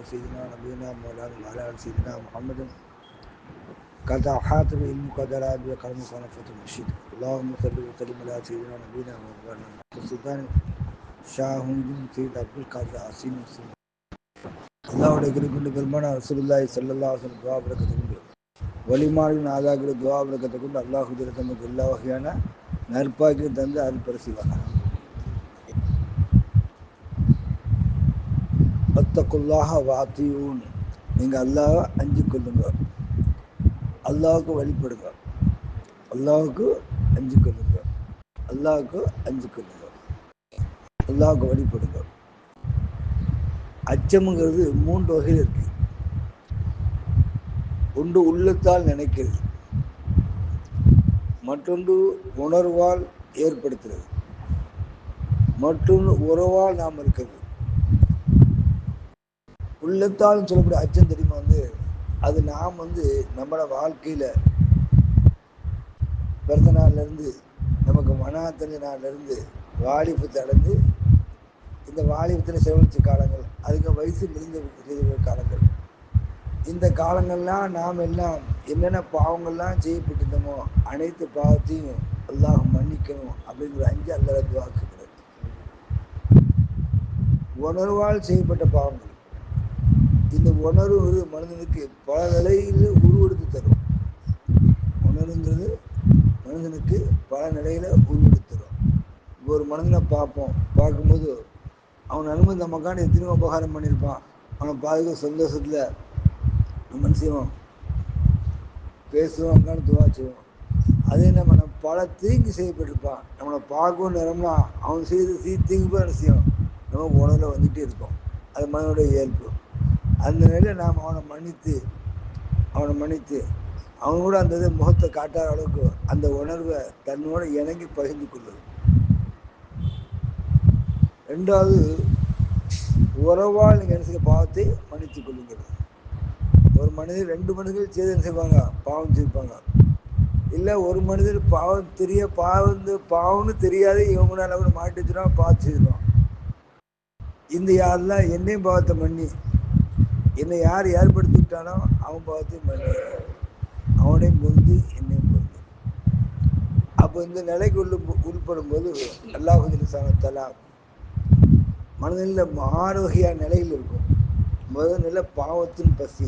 سيدنا نبينا مولانا وعلى آل سيدنا محمد قد أحاط بعلمك قدر بقلمك ونفة المشيد اللهم صل وسلم على سيدنا نبينا مولانا السلطان شاه سيد عبد القادر عاصم அல்லாவுடைய குறிப்பிட்ட பெருமான ரசூலுல்லாஹி ஸல்லல்லாஹு அலைஹி வஸல்லம் துஆ பரக்கத்தை கொண்டு வலிமாரின் ஆதாகிற துஆ பரக்கத்தை கொண்டு அல்லாஹ் நமக்கு எல்லா வகையான நற்பாக்கியம் தந்து அருள் பரிசுவாங்க. அத்தகுல்லாஹ வாத்தியூன், நீங்கள் அல்லாஹ்வை அஞ்சு கொள்ளுங்க, அல்லாஹ்வுக்கு வழிபடுங்க, அல்லாஹ்வுக்கு அஞ்சு கொள்ளுங்க, அல்லாஹ்வுக்கு அஞ்சு கொள்ளுங்க, அல்லாஹ்வுக்கு வழிபடுங்க. அச்சம்ங்கிறது மூன்று வகையில் இருக்கு. ஒன்று உள்ளத்தால் நினைக்கிறது, மற்றொன்று உணர்வால் ஏற்படுத்துறது, மற்றொன்று உறவால் நாம் இருக்கிறது. உள்ளத்தால் சொல்லக்கூடிய அச்சம் தெரியுமா, அது நாம் நம்மளோட வாழ்க்கையில பிறந்த நாள்ல இருந்து நமக்கு மனாத்தஞ்ச நாள்ல இருந்து வாலிபத்தை அடைந்து இந்த வாலிபத்தில் செலவழிச்ச காலங்கள், அதுக்கு வயசு முடிந்த காலங்கள், இந்த காலங்கள்லாம் நாம் எல்லாம் என்னென்ன பாவங்கள்லாம் செய்யப்பட்டிருந்தோமோ அனைத்து பாவத்தையும் அல்லாஹ் மன்னிக்கணும் அப்படிங்கிற அஞ்சு அல்லாஹ் துஆ கேட்கிறது. உணர்வால் செய்யப்பட்ட பாவங்கள், இந்த உணர்வு மனிதனுக்கு பல நிலையில் உருவெடுத்து தரும். உணர்வுங்கிறது மனிதனுக்கு பல நிலையில உருவெடுத்து தரும். இப்போ ஒரு மனிதனை பார்க்கும்போது அவன் நன்மை நமக்கான எத்தனையோ உபகாரம் பண்ணியிருப்பான். அவனை பாதுகா சந்தோஷத்தில் நம்ம செய்வோம், பேசுவோம், துவா செய்வோம். அதே நம்ம பல தீங்கு செய்யப்பட்டிருப்பான். நம்மளை பார்க்கவும் நேரம்னா அவன் செய்து தீங்கு போய் என்ன செய்யும், நம்ம உணர்வில் வந்துகிட்டே இருக்கோம். அது மனிதனுடைய இயல்பு. அந்த நிலையில் நாம் அவனை மன்னித்து அவன் கூட அந்த முகத்தை காட்டாத அளவுக்கு அந்த உணர்வை தன்னோட இணங்கி பகிர்ந்து கொள்வது. ரெண்டாவது, உறவால் நீங்கள் என்ன செய்ய பாவத்தை மன்னித்துக் கொள்ளுங்கள். ஒரு மனிதர் ரெண்டு மனிதர்கள் செய்து என்ன செய்வாங்க, பாவம் செய்வாங்க. இல்லை ஒரு மனிதர் பாவம்னு தெரியாது, இவங்களால கூட மாட்டிச்சுனா பார்த்து செய்யணும். இந்த யாரெல்லாம் என்னையும் பாவத்தை மன்னி, என்னை யார் ஏற்படுத்தி விட்டானோ அவன் பாவத்தையும் மன்னி, அவனையும் பொருந்து என்னையும் பொருந்து. அப்போ இந்த நிலைக்கு உள்படும் போது அல்லாஹ் தஆலா மனதில் 6 வகையான நிலையில் இருக்கும். முதல் நிலை பாவத்தின் பசி.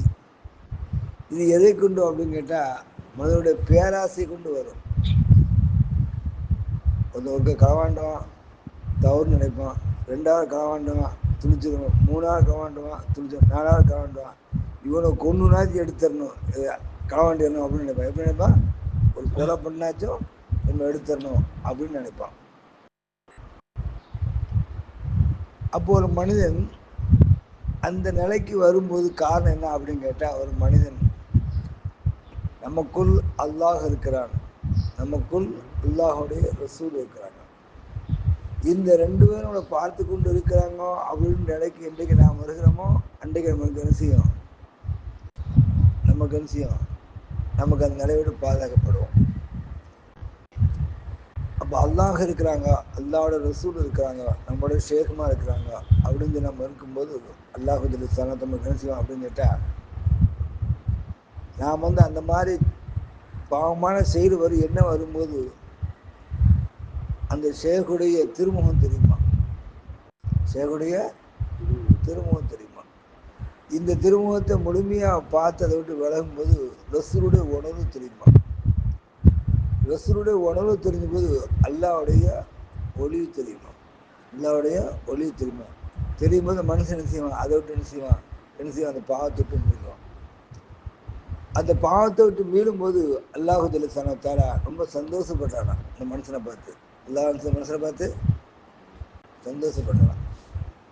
இது எதை கொண்டு அப்படின்னு கேட்டால் மனிதனுடைய பேராசை கொண்டு வரும். ஒருத்தருக்கு களவாண்டுவான், தவறு நினைப்பான். ரெண்டாவது களவாண்டுவான், துணிச்சிடுவான். மூணாவது களவாண்டுவான், துணிச்சிடும். நாலாவது களவாண்டுவான், இவனை கொன்னுனாச்சும் எடுத்துடணும், களவாண்டிடணும் அப்படின்னு நினைப்பான். எப்படி நினைப்பான், ஒரு கொலை பண்ணாச்சும் நம்ம எடுத்துடணும் அப்படின்னு நினைப்பான். அப்போ ஒரு மனிதன் அந்த நிலைக்கு வரும்போது காரணம் என்ன அப்படின்னு கேட்டால், ஒரு மனிதன் நமக்குள் அல்லாஹ் இருக்கிறான், நமக்குள் அல்லாஹுடைய ரசூல் இருக்கிறாங்க. இந்த ரெண்டு பேரும் நம்மளை பார்த்து கொண்டு இருக்கிறாங்க அப்படின்னு நிலைக்கு என்றைக்கு நாம் வருகிறோமோ அன்றைக்கு நமக்கு என்ன செய்யும், நமக்கு அந்த நிலையோடு பாதுகாக்கப்படுவோம். அப்போ அல்லாஹ் இருக்கிறாங்க, அல்லாஹோட ரசூல் இருக்கிறாங்க, நம்மளோட ஷேகுமா இருக்கிறாங்க அப்படின்னு நம்ம இருக்கும்போது அல்லாஹ் நமக்கு என்ன செய்வோம் அப்படின்னு கேட்டால், நாம் அந்த மாதிரி பாவமான செயல் என்ன வரும்போது அந்த ஷேகுடைய திருமுகம் தெரியுமா, ஷேகுடைய திருமுகம் தெரியுமா. இந்த திருமுகத்தை முழுமையாக பார்த்து அதை விட்டு விலகும்போது ரசூலுடைய உணர்வு தெரியுமா. ரசூலுடைய உணர்வு தெரிஞ்ச போது அல்லாஹ்வுடைய ஒளிவு தெரியுமா, அல்லாஹ்வுடைய ஒளிவு தெரியுமா. தெரியும் போது மனுஷன் என்ன செய்வான், அதை விட்டு என்ன செய்வான், அந்த பாவத்தை விட்டு மீளுவான். அந்த பாவத்தை விட்டு மீளும்போது அல்லாஹ் தஆலா ரொம்ப சந்தோஷப்படுறானா இந்த மனுஷனை பார்த்து. மனுஷனை பார்த்து சந்தோஷப்படுறான்.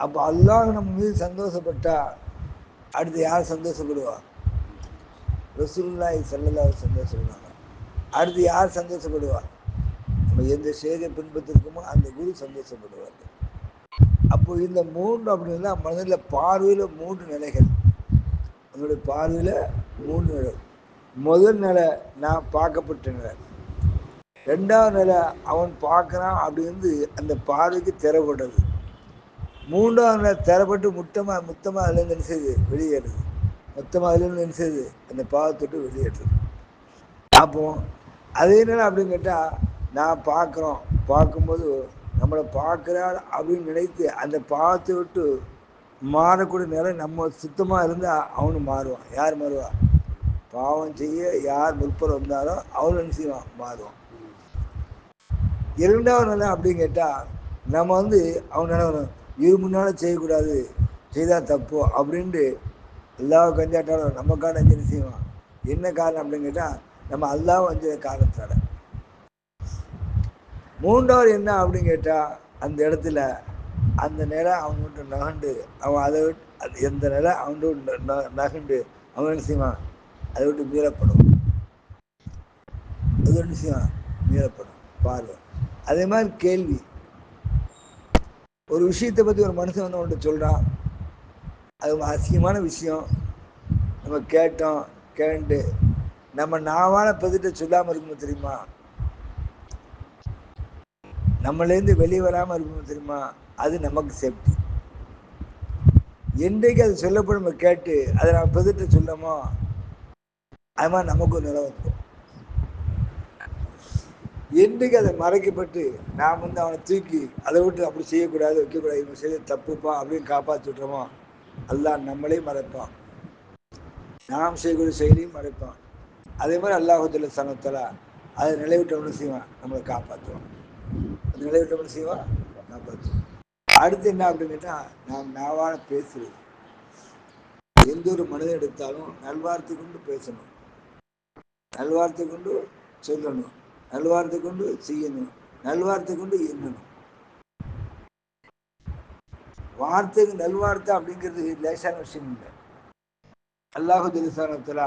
அப்போ அல்லாஹ் நம்ம மீது சந்தோஷப்பட்டா அடுத்து யார் சந்தோஷப்படுவா, ரசூலுல்லாஹி ஸல்லல்லாஹு அலைஹி வஸல்லம் சந்தோஷப்படுவாங்க. அடுத்து யார் சந்தோஷப்படுவா, நம்ம எந்த சேகை பின்பற்றிருக்கோமோ அந்த குரு சந்தோஷப்படுவார். அப்போ இந்த மூன்று அப்படின்னா மனதில் பார்வையில் 3 நிலைகள். அவனுடைய பார்வையில் 3 நிலை. முதல் நிலை நான் பார்க்கப்பட்ட நிலை. ரெண்டாவது நிலை அவன் பார்க்குறான் அப்படின்னு அந்த பார்வைக்கு திறப்படுறது. மூன்றாவது தரப்பட்டு மொத்தமாக அதுலேருந்து என்ன செய்யுது, வெளியேறுது. மொத்தமாக அதுலேருந்து என்ன செய்யுது, அந்த பாவத்தொட்டு வெளியேற்றுது. அப்போ அது என்னென்ன அப்படின்னு கேட்டால், நான் பார்க்கும்போது நம்மளை பார்க்குறாள் அப்படின்னு நினைத்து அந்த பாவத்தை விட்டு மாறக்கூடிய நேரம் நம்ம சுத்தமாக இருந்தால் அவனு மாறுவான். யார் மாறுவா? பாவம் செய்ய யார் முற்பட வந்தாரோ அவனு என்ன செய்வான், மாறுவான். இரண்டாவது நிலை அப்படின்னு கேட்டால், நம்ம அவன் நினைவணும் இது முன்னால் செய்யக்கூடாது, செய்தால் தப்பு அப்படின்ட்டு அல்லாஹ் கஞ்சாட்டாலும் நமக்கான அஞ்சலி செய்வான். என்ன காரணம் அப்படின்னு கேட்டால், நம்ம அல்லாஹ் அஞ்சல காரணத்தால. மூன்றாவது என்ன அப்படின்னு கேட்டால், அந்த இடத்துல அந்த நிலை அவன்கிட்ட நகண்டு அவன் அதை விட்டு எந்த நிலை அவன்கிட்ட நகண்டு அவன் என்ன செய்வான், அதை விட்டு மீறப்படும். அது என்ன செய்வான், மீறப்படும். பார்வை அதே மாதிரி கேள்வி. ஒரு விஷயத்தை பற்றி ஒரு மனுஷன் அவன்கிட்ட சொல்கிறான், அது அசிங்கமான விஷயம், நம்ம கேட்டு நம்ம நாவான பதிட்ட சொல்லாமல் இருக்கணும் தெரியுமா, நம்மளேருந்து வெளியே வராமல் இருக்கணும் தெரியுமா, அது நமக்கு சேஃப்டி. என்றைக்கு அது சொல்லப்படும் நம்ம கேட்டு அதை நம்ம பதிட்ட சொல்லமோ அது மாதிரி நமக்கு ஒரு நிலை வந்துடும். என்றைக்கு அதை மறைக்கப்பட்டு நாம் அவனை தூக்கி அதை விட்டு அப்படி செய்யக்கூடாது, வைக்கக்கூடாது, இவங்க செய்ய தப்புப்பா அப்படின்னு காப்பாற்றி விட்டுறோமோ அல்லாஹ் நம்மளையும் மறைப்பான், நாம் செய்யக்கூடிய செயலையும் மறைப்பான். அதே மாதிரி அல்லாஹ் சனத்தலா அதை நிலைவிட்டவனு செய்வான், நம்மளை காப்பாற்றுவான். அது நிலைவிட்டவனு செய்வான், காப்பாற்றுவான். அடுத்து என்ன அப்படின்னு கேட்டால், நாம் நாவான பேசுறது. எந்த ஒரு மனிதன் எடுத்தாலும் நல்வார்த்தை கொண்டு பேசணும், நல்வார்த்தை கொண்டு சொல்லணும், நல்வார்த்தை கொண்டு செய்யணும், நல்வார்த்தை கொண்டு எண்ணணும். வார்த்தைக்கு நல்வார்த்தை அப்படிங்கிறது லேசான விஷயம் இல்லை. அல்லாஹ் ஜல்லிசானத்துல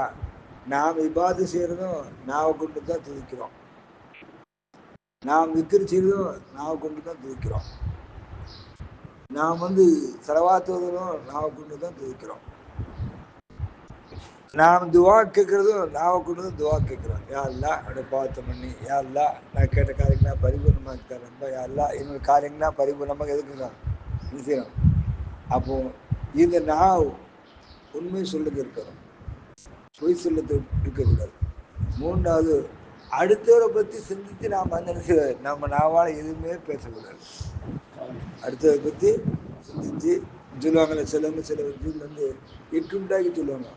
நாம் இபாது செய்யறதும் நாவை கொண்டு தான் துதிக்கிறோம், நாம் விக்கிரி செய்யறதும் நாவை கொண்டு தான் துதிக்கிறோம், நாம் செலவாத்துவதும் நாவை கொண்டு தான் துதிக்கிறோம், நாம் துவா கேட்கறதும் நாவை கொண்டு தான் துவா கேட்கிறோம். யா அல்லாஹ் என்னுடைய பாவத்தை பண்ணி, யா அல்லாஹ் நான் கேட்ட காரியங்களாம் பரிபூர்ணமாக தரேன், யா அல்லாஹ் என்னோட காரியங்களாம் பரிபூர்ணமாக எதுக்குறோம் செய்யணும். அப்போ இந்த நாவ் உண்மை சொல்லுது இருக்கணும், பொய் சொல்லுது இருக்கக்கூடாது. மூன்றாவது அடுத்தவரை பற்றி சிந்தித்து நாம் நம்ம நாவால் எதுவுமே பேசக்கூடாது. அடுத்தவரை பற்றி சிந்திச்சு சொல்லுவாங்கல்ல, சிலவங்க சில எட்டுண்டாக்கி சொல்லுவாங்க,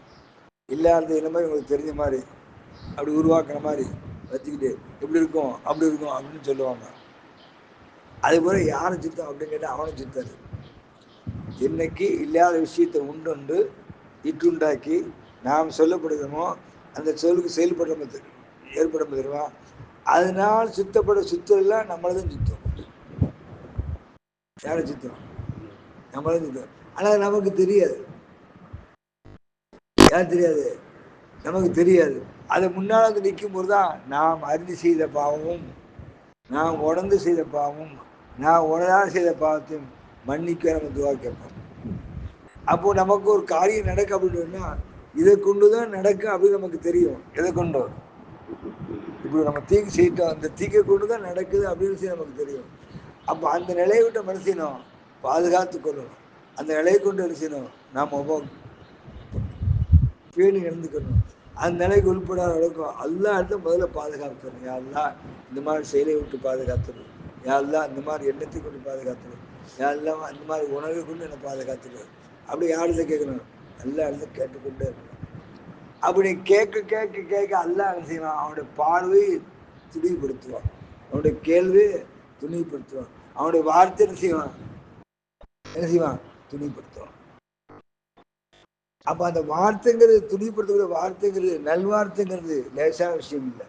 இல்லாத இந்த மாதிரி உங்களுக்கு தெரிஞ்ச மாதிரி அப்படி உருவாக்குற மாதிரி வச்சுக்கிட்டு எப்படி இருக்கும் அப்படி இருக்கும் அப்படின்னு சொல்லுவாங்க. அதே போல யாரை சித்தம் அப்படின்னு கேட்டால் அவனை சித்தாரு. இன்னைக்கு இல்லாத விஷயத்தை உண்டு இட்டுண்டாக்கி நாம் சொல்லப்படுகிறோமோ அந்த சொல்லுக்கு செயல்படுற ஏற்படும் தெரியுமா, அதனால் சுத்தம் நம்மளதும் சுத்தம். யாரை சுத்தம், நம்மளதும் சுத்தம். ஆனால் நமக்கு தெரியாது. யார் தெரியாது, நமக்கு தெரியாது. அது முன்னால் நிற்கும் போதுதான் நாம் அறிந்து செய்த பாவமும் நாம் உணர்ந்து செய்த பாவமும் நான் உணராது செய்த பாவத்தையும் மன்னிக்க நம்ம துவா கேட்போம். அப்போ நமக்கு ஒரு காரியம் நடக்க அப்படின்னா இதை கொண்டுதான் நடக்கும் அப்படின்னு நமக்கு தெரியும். எதை கொண்டு இப்படி நம்ம தீங்கு செய்யிட்டோம், அந்த தீங்கை கொண்டுதான் நடக்குது அப்படின்னு நமக்கு தெரியும். அப்போ அந்த நிலையை விட்ட மனுஷனும் பாதுகாத்து கொள்ளணும். அந்த நிலையை கொண்டு அரிசனும் நாம் பேணி நடந்துக்கணும். அந்த நிலைக்கு உள்படாத அளவுக்கு அல்லா இடத்த முதல்ல பாதுகாத்துடணும். யாரெல்லாம் இந்த மாதிரி செயலை விட்டு பாதுகாத்துடும், யாரெல்லாம் இந்த மாதிரி எண்ணத்தை கொண்டு பாதுகாத்துடும், யாரெல்லாம் அந்த மாதிரி உணவை கொண்டு என்னை பாதுகாத்துடும். அப்படி யாருல கேட்கணும், எல்லா இடத்துல கேட்டுக்கொண்டே இருக்கணும். அப்படி கேட்க கேட்க கேட்க அல்லா என்ன செய்வான், அவனுடைய பார்வை துணிவுபடுத்துவான், அவனுடைய கேள்வி துணிவுபடுத்துவான், அவனுடைய வார்த்தை என்ன செய்வான் துணிவுபடுத்துவான். அப்ப அந்த வார்த்தைங்கிறது துணிப்படுத்தக்கூடிய வார்த்தைங்கிறது நல்வார்த்தைங்கிறது லேசான விஷயம் இல்லை.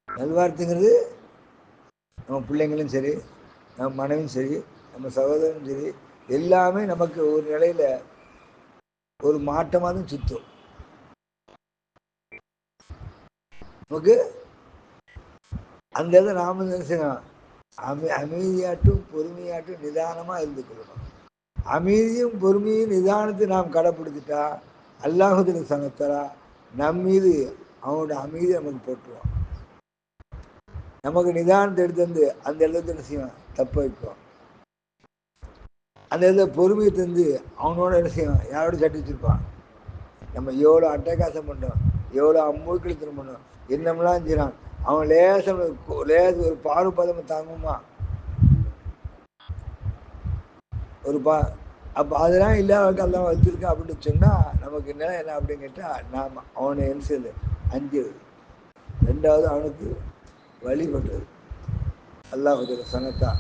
நல்வார்த்தைங்கிறது நம்ம பிள்ளைங்களும் சரி, நம்ம மனைவியும் சரி, நம்ம சகோதரனும் சரி, எல்லாமே நமக்கு ஒரு நிலையில ஒரு மாற்றமாக தான் சுத்தும். நமக்கு அந்த இதை நாம நினைச்சோம் அமைதியாட்டும் பொறுமையாட்டும் நிதானமா இருந்து கொள்ளணும். அமைதியும் பொறுமையும் நிதானத்தை நாம் கடைப்பிடிச்சிட்டா அல்லாஹுடைய சனத்தரா நம் மீது அவனோட அமைதியை நமக்கு போட்டுருவான். நமக்கு நிதானத்தை எடுத்து அந்த இடத்துல செய்வான், தப்ப வைக்குவான். அந்த இதில் பொறுமையை தந்து அவனோட என்ன செய்வான், யாரோட சட்டி வச்சிருப்பான். நம்ம எவ்வளோ அட்டகாசம் பண்ணோம், எவ்வளோ அமுக்களித்தனம் பண்ணோம், என்னமெல்லாம் செய்கிறான். அவன் லேசம் ஒரு பாறுபதம் தாங்குமா ஒரு அப்போ அதெல்லாம் இல்லாத எல்லாம் வச்சிருக்கேன் அப்படின்னு சொன்னால் நமக்கு என்ன அப்படின்னு கேட்டால் நாம் அவனை என்ன செய்யுது அஞ்சு. ரெண்டாவது அவனுக்கு வழிபடுறது. அல்லாஹ் சனத்தா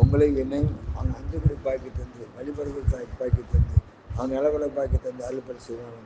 உங்களை என்னையும் அவன் அஞ்சுபடி பாக்கி தந்து வழிபடுறது பாக்கி தந்து அவன் நிலவரை பாக்கி தந்து அலுப்பல் செய்வான்.